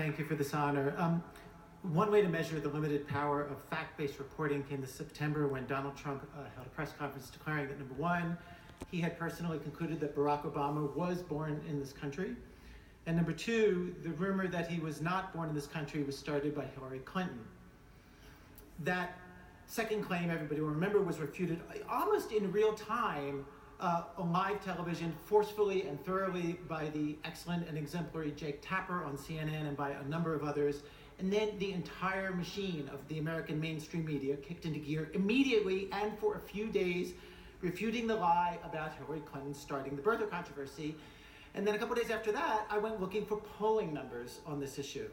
Thank you for this honor. One way to measure the limited power of fact-based reporting came this September when Donald Trump held a press conference declaring that, number one, he had personally concluded that Barack Obama was born in this country. And number two, the rumor that he was not born in this country was started by Hillary Clinton. That second claim, everybody will remember, was refuted almost in real time on live television, forcefully and thoroughly by the excellent and exemplary Jake Tapper on CNN and by a number of others. And then the entire machine of the American mainstream media kicked into gear immediately and for a few days, refuting the lie about Hillary Clinton starting the birther controversy. And then a couple days after that, I went looking for polling numbers on this issue.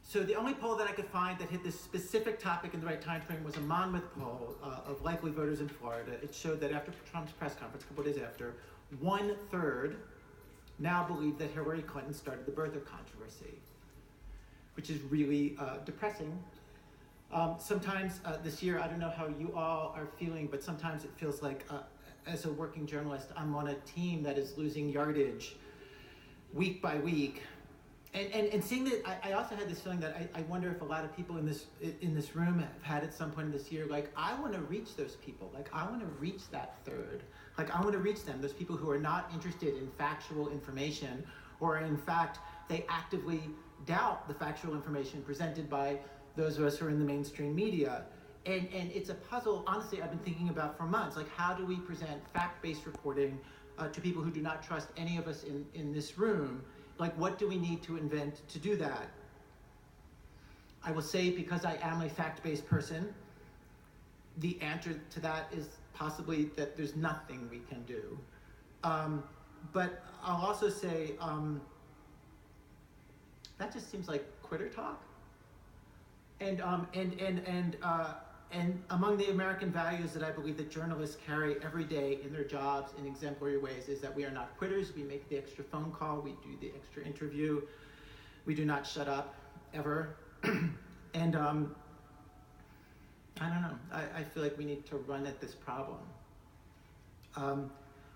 So the only poll that I could find that hit this specific topic in the right time frame was a Monmouth poll of likely voters in Florida. It showed that after Trump's press conference, a couple days after, 1/3 now believe that Hillary Clinton started the birther controversy, which is really depressing. Sometimes this year, I don't know how you all are feeling, but sometimes it feels like as a working journalist, I'm on a team that is losing yardage week by week. And seeing that, I also had this feeling that I wonder if a lot of people in this room have had at some point this year, like, I want to reach those people. Like, I want to reach that third. Like, I want to reach them, those people who are not interested in factual information, or in fact, they actively doubt the factual information presented by those of us who are in the mainstream media. And it's a puzzle, honestly, I've been thinking about for months. Like, how do we present fact-based reporting to people who do not trust any of us in this room? Like, what do we need to invent to do that? I will say, because I am a fact-based person, the answer to that is possibly that there's nothing we can do. But I'll also say, that just seems like quitter talk. And among the American values that I believe that journalists carry every day in their jobs in exemplary ways is that we are not quitters. We make the extra phone call. We do the extra interview. We do not shut up, ever. And I don't know. I feel like we need to run at this problem.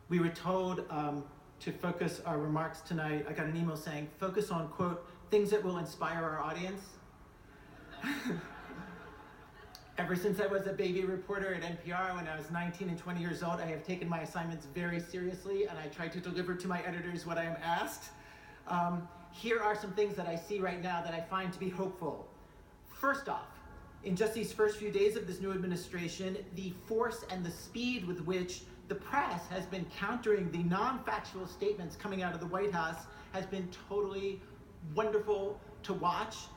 We were told to focus our remarks tonight. I got an email saying, focus on, quote, things that will inspire our audience. Ever since I was a baby reporter at NPR when I was 19 and 20 years old, I have taken my assignments very seriously, and I try to deliver to my editors what I am asked. Here are some things that I see right now that I find to be hopeful. First off, in just these first few days of this new administration, the force and the speed with which the press has been countering the non-factual statements coming out of the White House has been totally wonderful to watch.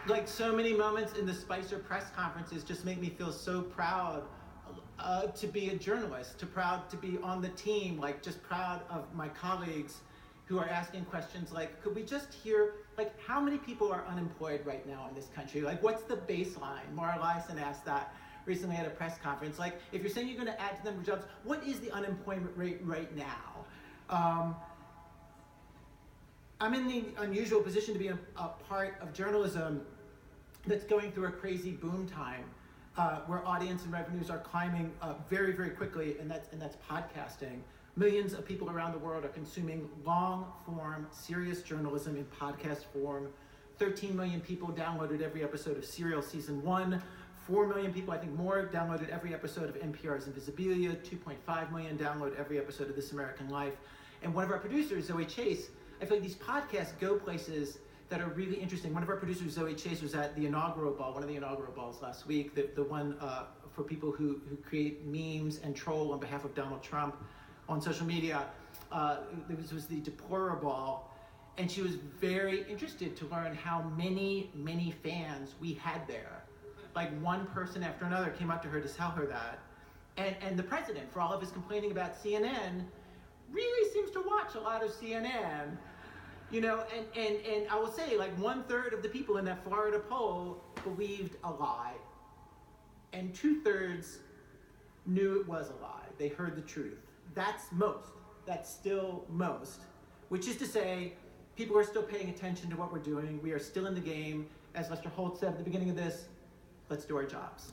Like so many moments in the Spicer press conferences just make me feel so proud to be a journalist, proud to be on the team, like just proud of my colleagues who are asking questions like, could we just hear, like, how many people are unemployed right now in this country? Like, what's the baseline? Mara Liasson asked that recently at a press conference. Like, if you're saying you're going to add to the number of jobs, what is the unemployment rate right now? I'm in the unusual position to be a part of journalism that's going through a crazy boom time, where audience and revenues are climbing very, very quickly, and that's podcasting. Millions of people around the world are consuming long-form, serious journalism in podcast form. 13 million people downloaded every episode of Serial Season 1. 4 million people, I think more, downloaded every episode of NPR's Invisibilia. 2.5 million download every episode of This American Life. And one of our producers, Zoe Chase, I feel like these podcasts go places that are really interesting. One of our producers, Zoe Chase, was at the inaugural ball, one of the inaugural balls last week, the one for people who create memes and troll on behalf of Donald Trump on social media. This was the Deplora Ball, and she was very interested to learn how many, many fans we had there. Like, one person after another came up to her to tell her that. And the president, for all of his complaining about CNN, really seems to watch a lot of CNN, you know, and I will say, like, 1/3 of the people in that Florida poll believed a lie, and 2/3 knew it was a lie. They heard the truth. That's most. That's still most, which is to say, people are still paying attention to what we're doing. We are still in the game. As Lester Holt said at the beginning of this, let's do our jobs.